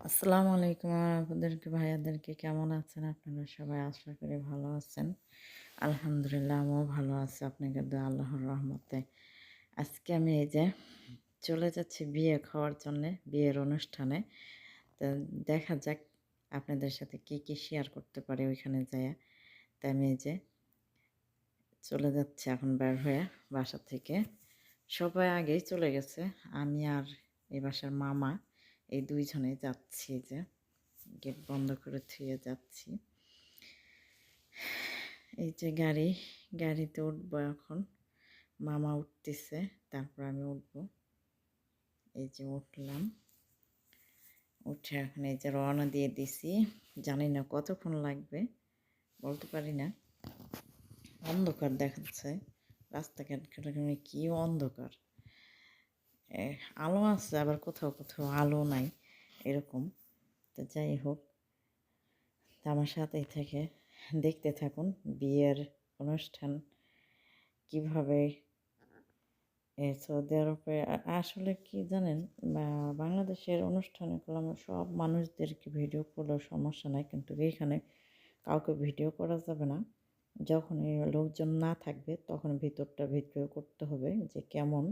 আসসালামু আলাইকুম আপনাদেরকে ভাইয়াদেরকে কেমন আছেন আপনারা সবাই আশা করি ভালো আছেন। আলহামদুলিল্লাহ আমিও ভালো আছি আপনাদের দোয়া আল্লাহর রহমতে। আজকে আমি এই যে চলে যাচ্ছি বিয়ে খাওয়ার জন্যে, বিয়ের অনুষ্ঠানে। তো দেখা যাক আপনাদের সাথে কি শেয়ার করতে পারি ওইখানে যাইয়া। তো আমি এই যে চলে যাচ্ছি এখন বের হয়ে বাসা থেকে। সবাই আগেই চলে গেছে। আমি আর এই বাসার মামা এই ২ জনেই যাচ্ছি যে। গেট বন্ধ করে থুয়ে যাচ্ছি। এই যে গাড়িতে উঠবো এখন। মামা উঠতেছে, তারপর আমি উঠবো। এই যে উঠলাম। উঠে এখন এই যে রওনা দিয়ে দিছি। জানি না কতক্ষণ লাগবে, বলতে পারি না। অন্ধকার দেখাচ্ছে। রাস্তাঘাট কি অন্ধকার। আলো আছে আবার কোথাও আলো নাই, এরকম। তো যাই হোক, আমার সাথেই থেকে দেখতে থাকুন বিয়ের অনুষ্ঠান কিভাবে সৌদি আরবে। আসলে কি জানেন, বাংলাদেশের অনুষ্ঠানগুলো আমরা সব মানুষদেরকে ভিডিও করলেও সমস্যা নাই, কিন্তু এইখানে কাউকে ভিডিও করা যাবে না। যখন এই লোকজন না থাকবে তখন ভিতরটা ভিডিও করতে হবে যে কেমন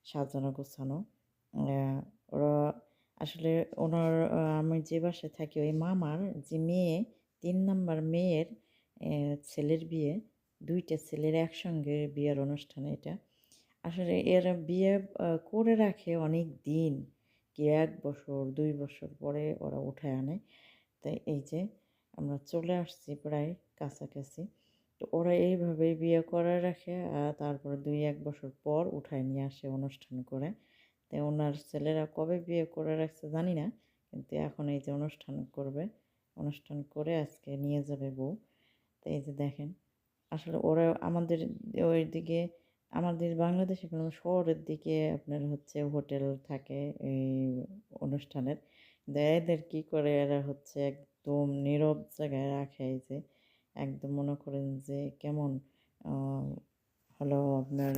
সাজানো গোছানো। ওরা আসলে ওনার আমি যে বাসায় থাকি ওই মামার যে মেয়ে, ৩ নাম্বার মেয়ের ছেলের বিয়ে। ২টা ছেলের একসঙ্গে বিয়ের অনুষ্ঠান এটা। আসলে এরা বিয়ে করে রাখে অনেক দিন। কি ১ বছর ২ বছর পরে ওরা উঠায় আনে। তাই এই যে আমরা চলে আসছি প্রায় কাছাকাছি। তো ওরা এইভাবেই বিয়ে করে রাখে, তারপরে ২-১ বছর পর উঠায় নিয়ে আসে অনুষ্ঠান করে। তো ওনার ছেলেরা কবে বিয়ে করে রাখছে জানি না। কিন্তু এখন এই যে অনুষ্ঠান করবে। অনুষ্ঠান করে আজকে নিয়ে যাবে বউ। তো এই যে দেখেন, আসলে ওরা আমাদের ওইদিকে, আমাদের বাংলাদেশে কোনো শহরের দিকে আপনার হচ্ছে হোটেল থাকে এই অনুষ্ঠানের। কিন্তু এদের কী করে, এরা হচ্ছে একদম নীরব জায়গায় রাখে। এই যে একদম মনে করেন যে কেমন আহ, হলো আপনার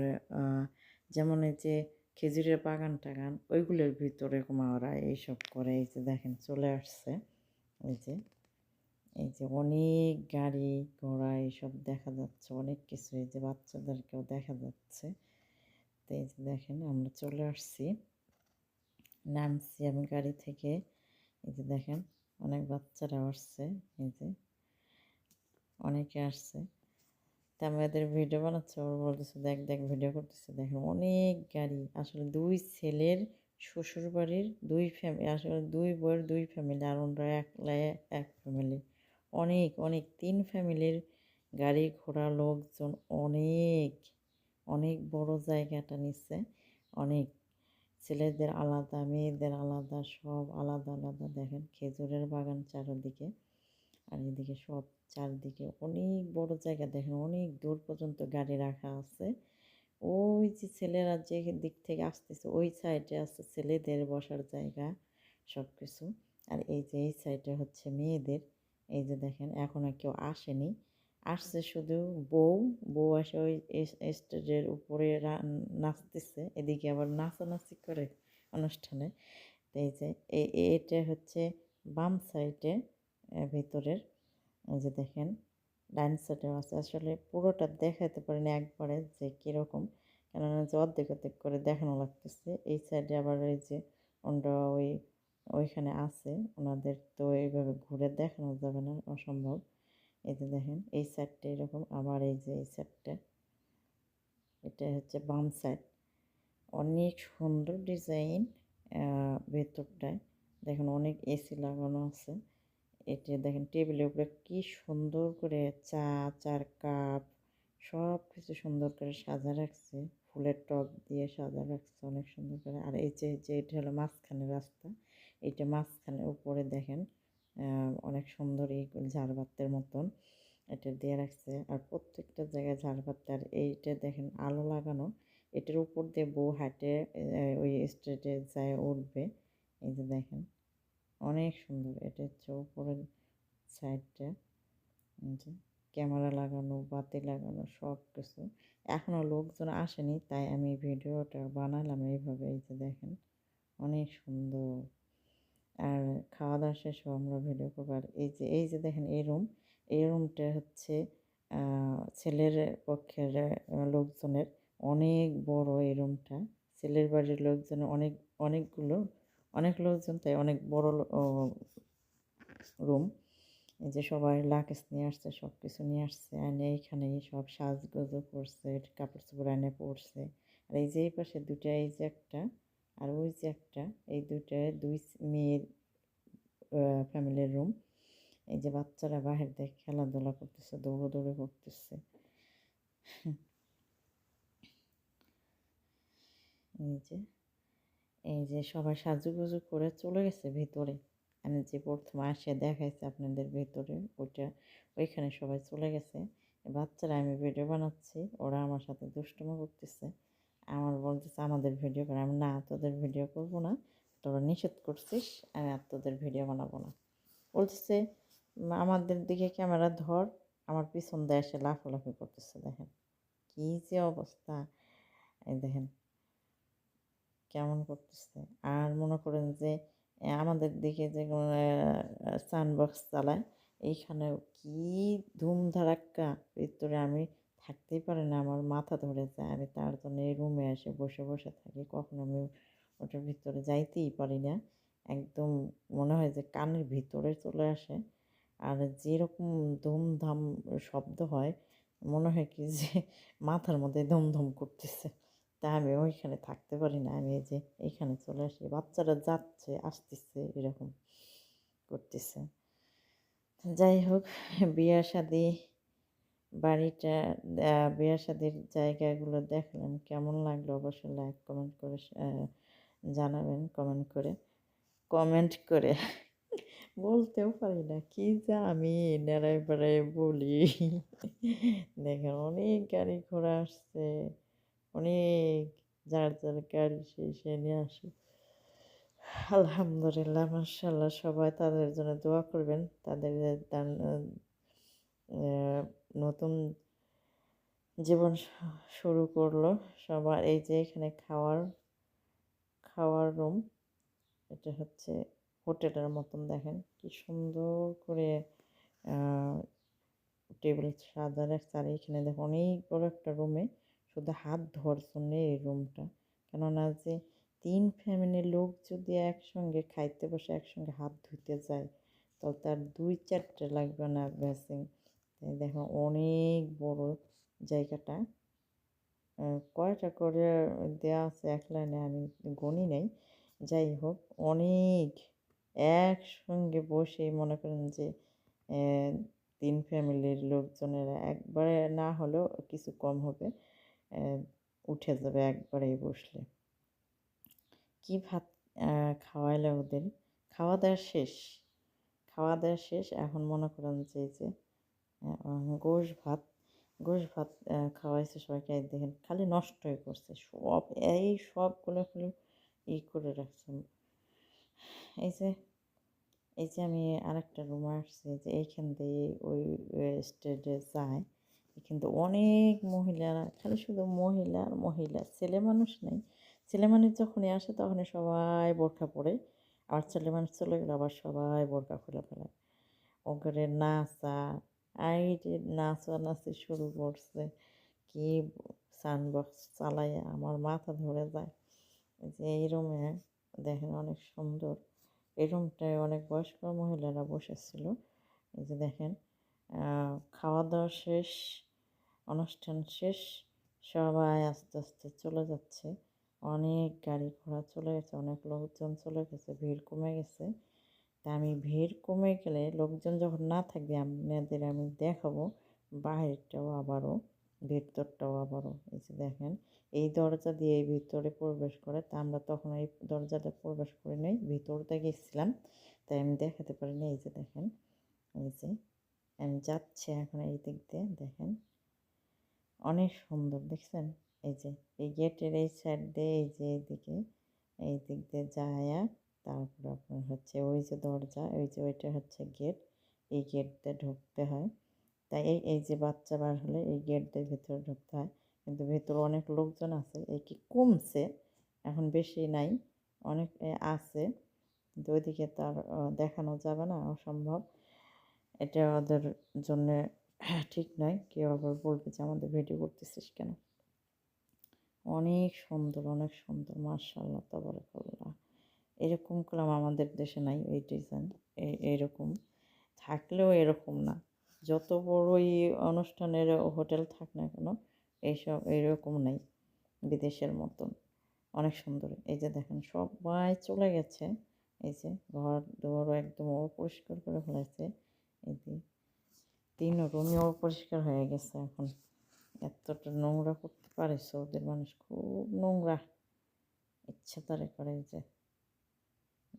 যেমন এই যে খেজুরের বাগান-টাগান ওইগুলোর ভিতরে ওরা এইসব করে। এই যে দেখেন চলে আসছে। এই যে অনেক গাড়ি ঘোড়া এইসব দেখা যাচ্ছে, অনেক কিছু। এই যে বাচ্চাদেরকেও দেখা যাচ্ছে। তো এই যে দেখেন আমরা চলে আসছি, নামছি আমি গাড়ি থেকে। এই যে দেখেন অনেক বাচ্চারাও আসছে। এই যে অনেকে আসছে। তা আমি এদের ভিডিও বানাচ্ছে, ওরা বলতেছে দেখ দেখ ভিডিও করতেছে। দেখেন অনেক গাড়ি। আসলে ২ ছেলের শ্বশুর বাড়ির ২ ফ্যামিলি, আসলে ২ বউয়ের 2 ফ্যামিলি, আর ওরা একলা এক ফ্যামিলি। অনেক ৩ ফ্যামিলির গাড়ি ঘোড়া লোকজন অনেক, অনেক বড় জায়গাটা নিচ্ছে। অনেক ছেলেদের আলাদা, মেয়েদের আলাদা, সব আলাদা আলাদা। দেখেন খেজুরের বাগান চারদিকে, আর এদিকে সব চারদিকে অনেক বড় জায়গা। দেখেন অনেক দূর পর্যন্ত গাড়ি রাখা আছে। ওই যে ছেলেরা যে দিক থেকে আসতেছে ওই সাইডে আছে ছেলেদের বসার জায়গা, সব কিছু। আর এই যে এই সাইডে হচ্ছে মেয়েদের। এই যে দেখেন এখনও কেউ আসেনি, আসছে শুধু বউ। বউ আসে ওই স্টেজের উপরে নাচতেছে, এদিকে আবার নাচানাচি করে অনুষ্ঠানে। তো এই যে এটা হচ্ছে বাম সাইডে ভিতরের। এই যে দেখেন ডাইন সাইডেও আছে। আসলে পুরোটা দেখাতে পারিনি একবারে যে কীরকম, কেননা যে অর্ধেক অর্ধেক করে দেখানো লাগতেছে। এই সাইডে আবার এই যে ওনারা ওইখানে আছে, ওনাদের তো এইভাবে ঘুরে দেখানো যাবে না, অসম্ভব। এই যে দেখেন এই সাইডটা এরকম, আবার এই যে এই সাইডটা, এটা হচ্ছে বাম সাইড। অনেক সুন্দর ডিজাইন ভেতরটায়। দেখেন অনেক এসি লাগানো আছে। এটা দেখেন টেবিলের উপরে কি সুন্দর করে চার কাপ সব কিছু সুন্দর করে সাজা রাখছে। ফুলের টব দিয়ে সাজা রাখছে অনেক সুন্দর করে। আর এই যে এটা হলো মাঝখানে রাস্তা। এটা মাঝখানে উপরে দেখেন অনেক সুন্দর এই ঝাড়বাতির মতন এটা দিয়ে রাখছে। আর প্রত্যেকটা জায়গায় ঝাড়বাতি। আর এইটা দেখেন আলো লাগানো। এটার উপর দিয়ে বউ হাঁটে ওই স্ট্রেটে যায় উঠবে। এই যে দেখেন অনেক সুন্দর। এটা হচ্ছে উপরের সাইডটা। যে ক্যামেরা লাগানো, বাতি লাগানো, সব কিছু। এখনও লোকজন আসেনি, তাই আমি ভিডিওটা বানালাম এইভাবে। এই যে দেখেন অনেক সুন্দর। আর খাওয়া দাওয়া শেষও আমরা ভিডিও করবো। আর এই যে দেখেন এই রুমটা হচ্ছে ছেলের পক্ষের লোকজনের অনেক বড় এই রুমটা। ছেলের বাড়ির লোকজনের অনেক লোকজন, তাই অনেক বড় রুম। এই যে সবাই লাকেজ নিয়ে আসছে, সব কিছু নিয়ে আসছে, এনে এইখানেই সব সাজগোজও করছে, কাপড় চোপড় এনে পরছে। আর এই যে এই পাশে দুটা, এই যে একটা আর ওই যে একটা, এই দুই মেয়ের ফ্যামিলির রুম। এই যে বাচ্চারা বাহির দিয়ে খেলাধুলা করতেছে, দৌড়োদৌড়ি করতেছে। এই যে এই যে সবাই সাজুগুজু করে চলে গেছে ভিতরে। আমি যে প্রথমে আসে দেখাইছে আপনাদের ভিতরে, ওইখানে সবাই চলে গেছে। বাচ্চারা, আমি ভিডিও বানাচ্ছি, ওরা আমার সাথে দুষ্টুমি করতেছে। আমার বলতেছে আমাদের ভিডিও করে। আমি না, তোদের ভিডিও করবো না, তোরা নিষেধ করছিস, আমি আর তোদের ভিডিও বানাবো না। বলতেছে আমাদের দিকে ক্যামেরা ধর, আমার পিছন দিয়ে এসে লাফালাফি করতেছে। দেখেন কী যে অবস্থা, এই দেখেন কেমন করতেছে। আর মনে করেন যে আমাদের দিকে যে সাউন্ডবক্স চালায়, এইখানেও কি ধুমধারাক্কা, ভিতরে আমি থাকতেই পারি না, আমার মাথা ধরে যায়। আমি তার জন্য এই রুমে এসে বসে বসে থাকি, কখনো আমি ওটার ভিতরে যাইতেই পারি না। একদম মনে হয় যে কানের ভিতরে চলে আসে। আর যেরকম ধুমধাম শব্দ হয়, মনে হয় কি যে মাথার মধ্যে ধুমধুম করতেছে। তা আমি ওইখানে থাকতে পারি না, আমি এই যে এইখানে চলে আসি। বাচ্চারা যাচ্ছে আসতেছে এরকম করতেছে। যাই হোক, বিয়ে শাদি বাড়িটা, বিয়ে শাদির জায়গাগুলো দেখলাম, কেমন লাগলো অবশ্যই লাইক কমেন্ট করে জানাবেন। কমেন্ট করে বলতেও পারি না, কি যে আমি নেড়াই বেড়াই বলি। দেখেন অনেক গাড়ি ঘোড়া আসছে, অনেক, যার যার গাড়ি সে নিয়ে আসে। আলহামদুলিল্লাহ, মাশাআল্লাহ, সবাই তাদের জন্য দোয়া করবেন। তাদের নতুন জীবন শুরু করলো সবার। এই যে এখানে খাওয়ার রুম, এটা হচ্ছে হোটেলের মতন। দেখেন কি সুন্দর করে টেবিল সাজা রাখছে। আর এখানে দেখো অনেক বড় একটা রুমে শুধু হাত ধোয়ার জন্য এই রুমটা। কেননা যে 3 ফ্যামিলির লোক যদি একসঙ্গে খাইতে বসে, একসঙ্গে হাত ধুইতে যায়, তাহলে তার 2-4টা লাগবে না বেসিন। তাই দেখো অনেক বড় জায়গাটা। কয়টা করে দেওয়া আছে এক লাইনে আমি গুনি নাই। যাই হোক, অনেক একসঙ্গে বসে মনে করেন যে 3 ফ্যামিলির লোকজনেরা একবারে না হলেও কিছু কম হবে, উঠে যাবে একবারেই বসলে। কি ভাত খাওয়াইলে ওদের। খাওয়া দাওয়া শেষ খাওয়া দাওয়া শেষ। এখন মনে করেন যে এই যে গোশ ভাত খাওয়াইছে সবাইকে। দেখেন খালি নষ্টই করছে সব, এই সবগুলো খালি করে রাখছে। এই যে আমি আরেকটা রুমে আসছি, যে এইখান দিয়ে ওই স্টেজে যায়, এখান থেকে অনেক মহিলারা, খালি শুধু মহিলা আর মহিলা, ছেলে মানুষ নেই। ছেলে মানুষ যখনই আসে তখনই সবাই বোরখা পরে, আবার ছেলে মানুষ চলে গেলে আবার সবাই বোরখা খুলে ফেলে। ওখানে নাচা, নাচানাচি শুরু করছে। কি সাউন্ডবক্স চালাইয়া আমার মাথা ধরে যায়। যে এই রুমে দেখেন অনেক সুন্দর, এই রুমটায় অনেক বয়স্ক মহিলারা বসেছিল। এই যে দেখেন খাওয়া দাওয়া শেষ, অনুষ্ঠান শেষ, সবাই আস্তে আস্তে চলে যাচ্ছে। অনেক গাড়ি ঘোড়া চলে গেছে, অনেক লোকজন চলে গেছে, ভিড় কমে গেছে। তা আমি ভিড় কমে গেলে, লোকজন যখন না থাকবে, আপনাদের আমি দেখাবো বাহিরটাও আবারও, ভেতরটাও আবারও। এই যে দেখেন এই দরজা দিয়ে এই ভিতরে প্রবেশ করে, তা আমরা তখন এই দরজাটা প্রবেশ করি নাই, ভিতরটা গেছিলাম, তাই আমি দেখাতে পারিনি। এই যে দেখেন, এই যে আমি যাচ্ছি এখন এই দিক দিয়ে, দেখেন অনেক সুন্দর, দেখছেন? এই যে এই গেটের এই সাইড দিয়ে, এই যে এইদিকে, এই দিক দিয়ে যায়া তারপর আপনার হচ্ছে ওই যে দরজা, ওই যে ওইটা হচ্ছে গেট, এই গেট দিয়ে ঢুকতে হয়। তাই এই যে বাচ্চা বার হলে এই গেট দিয়ে ভিতরে ঢুকতে হয়। কিন্তু ভেতরে অনেক লোকজন আছে, এই কি কমছে, এখন বেশি নাই, অনেক আছে। কিন্তু ওইদিকে তার দেখানো যাবে না, অসম্ভব। এটা ওদের জন্যে ঠিক নয়, কেউ আবার বলবে যে আমাদের ভিডিও করতেছিস কেন। অনেক সুন্দর, অনেক সুন্দর, মাশাআল্লাহ তাবারাকাল্লাহ। এরকম কলাম আমাদের দেশে নাই, এই ডিজাইন এইরকম থাকলেও এরকম না। যত বড়ই অনুষ্ঠানের হোটেল থাক না কেন, এইসব এরকম নাই বিদেশের মতন। অনেক সুন্দর। এই যে দেখেন সবাই চলে গেছে, এই যে ঘর দুয়ারও একদম অপরিষ্কার করে ফেলেছে। এই যে 3 রুমই অপরিষ্কার হয়ে গেছে এখন। এতটা নোংরা করতে পারে সৌদির মানুষ, খুব নোংরা, ইচ্ছা তারে করে। এই যে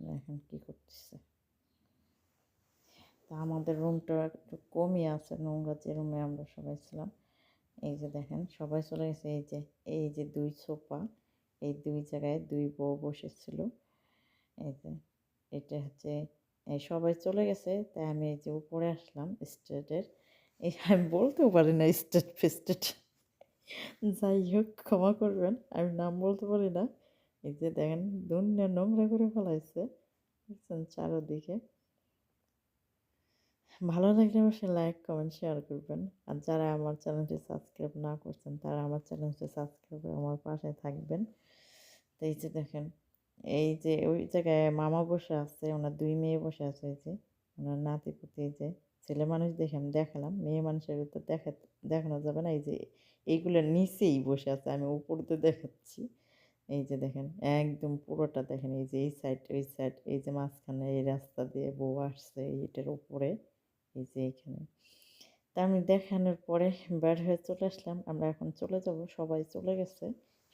দেখেন কি করতেছে। তা আমাদের রুমটা একটু কমই আছে নোংরা, যে রুমে আমরা সবাই ছিলাম। এই যে দেখেন সবাই চলে গেছে। এই যে 2 সোফা, এই 2 জায়গায় 2 বউ বসেছিল। এই যে এটা হচ্ছে, এই সবাই চলে গেছে, তাই আমি এই যে উপরে আসলাম স্টেজের। এই আমি বলতেও পারি না স্টেট ফেস্টেড, যাই হোক ক্ষমা করবেন, আমি নাম বলতে পারি না। এই যে দেখেন দুনিয়া নোংরা করে ফেলাইছে, বুঝছেন, চারোদিকে। ভালো লাগলে অবশ্যই লাইক কমেন্ট শেয়ার করবেন। আর যারা আমার চ্যানেলটি সাবস্ক্রাইব না করছেন তারা আমার চ্যানেলটি সাবস্ক্রাইব করে আমার পাশে থাকবেন। তো এই যে দেখেন, এই যে ওই জায়গায় মামা বসে আছে, ওনার 2 মেয়ে বসে আছে। এই যে ওনার নাতিপুতি, এই যে ছেলে মানুষ দেখে আমি দেখালাম, মেয়ে মানুষের তো দেখানো যাবে না। এই যে এইগুলোর নিচেই বসে আছে, আমি উপরতে দেখাচ্ছি। এই যে দেখেন একদম পুরোটা দেখেন, এই যে এই সাইড ওই সাইড, এই যে মাঝখানে এই রাস্তা দিয়ে বউ আসছে এইটার উপরে, এই যে এইখানে। তা আমি দেখানোর পরে বের হয়ে চলে আসলাম। আমরা এখন চলে যাব, সবাই চলে গেছে,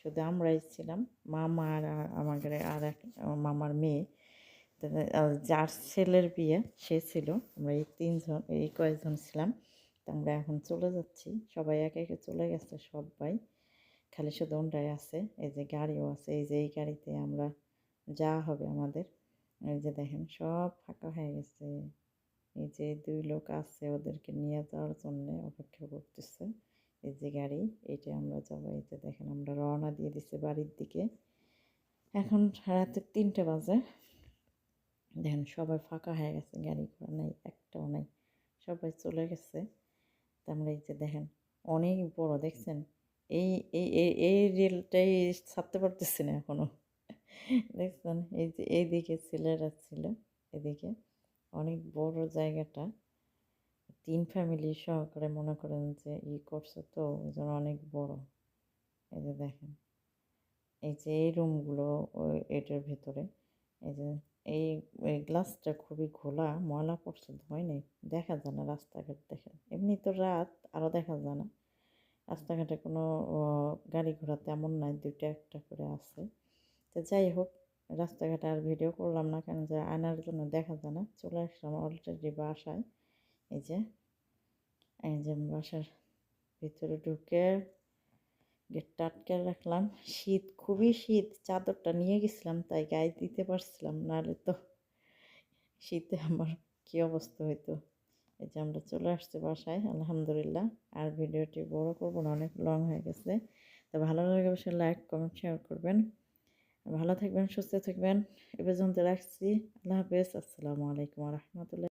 শুধু আমরাই ছিলাম, মামা আর আমাদের আর এক মামার মেয়ে। যার ছেলের বিয়ে সে ছিল। আমরা এই 3 জন, এই কয়েকজন ছিলাম। তা আমরা এখন চলে যাচ্ছি, সবাই একে একে চলে গেছে সবাই, খালি শুধু ওনরাই আছে। এই যে গাড়িও আছে, এই যে এই গাড়িতে আমরা যাওয়া হবে আমাদের। এই যে দেখেন সব ফাঁকা হয়ে গেছে। এই যে 2 লোক আছে, ওদেরকে নিয়ে যাওয়ার জন্য অপেক্ষা করতেছে। এই যে গাড়ি, এইটা আমরা যাবো। এই যে দেখেন আমরা রওনা দিয়ে দিছি বাড়ির দিকে। এখন রাতে 3টা বাজে। দেখেন সবাই ফাঁকা হয়ে গেছে, গাড়ি ঘোড়া নাই, একটাও নাই, সবাই চলে গেছে। তা আমরা এই যে দেখেন অনেক বড়, দেখছেন, এই এই এই এই রেলটাই ছাড়তে পারতেছি না এখনো। দেখছেন, এই যে এইদিকে ছেলেরা ছিল, এদিকে অনেক বড় জায়গাটা, 3 ফ্যামিলি সহকারে মনে করেন যে করছে, তো ওই জন্য অনেক বড়। এই যে দেখেন, এই যে এই রুমগুলো এটার ভেতরে, এই যে এই এই গ্লাসটা খুবই ঘোলা, ময়লা পড়ছে, ধোয় নেই, দেখা যায় না রাস্তাঘাট। দেখেন এমনি তো রাত, আরও দেখা যায় না রাস্তাঘাটে, কোনো গাড়ি ঘোড়া তেমন নাই, 2টা একটা করে আছে। তো যাই হোক, রাস্তাঘাটে আর ভিডিও করলাম না, কেন যে আয়নার জন্য দেখা যায় না। চলে আসলাম অলরেডি বাসায়। এই যে বাসার ভিতরে ঢুকে গেটটা আটকে রাখলাম। শীত, খুবই শীত, চাদরটা নিয়ে গেছিলাম তাই গায়ে দিতে পারছিলাম, নাহলে তো শীতে আমার কী অবস্থা হইতো। এই যে আমরা চলে আসছি বাসায় আলহামদুলিল্লাহ। আর ভিডিওটি বড় করব না, অনেক লং হয়ে গেছে। তো ভালো লাগে অবশ্যই লাইক কমেন্ট শেয়ার করবেন। ভালো থাকবেন, সুস্থ থাকবেন। এ পর্যন্ত রাখছি। আল্লাহ হাফেজ। আসসালামু আলাইকুম ওয়া রাহমাতুল্লাহ।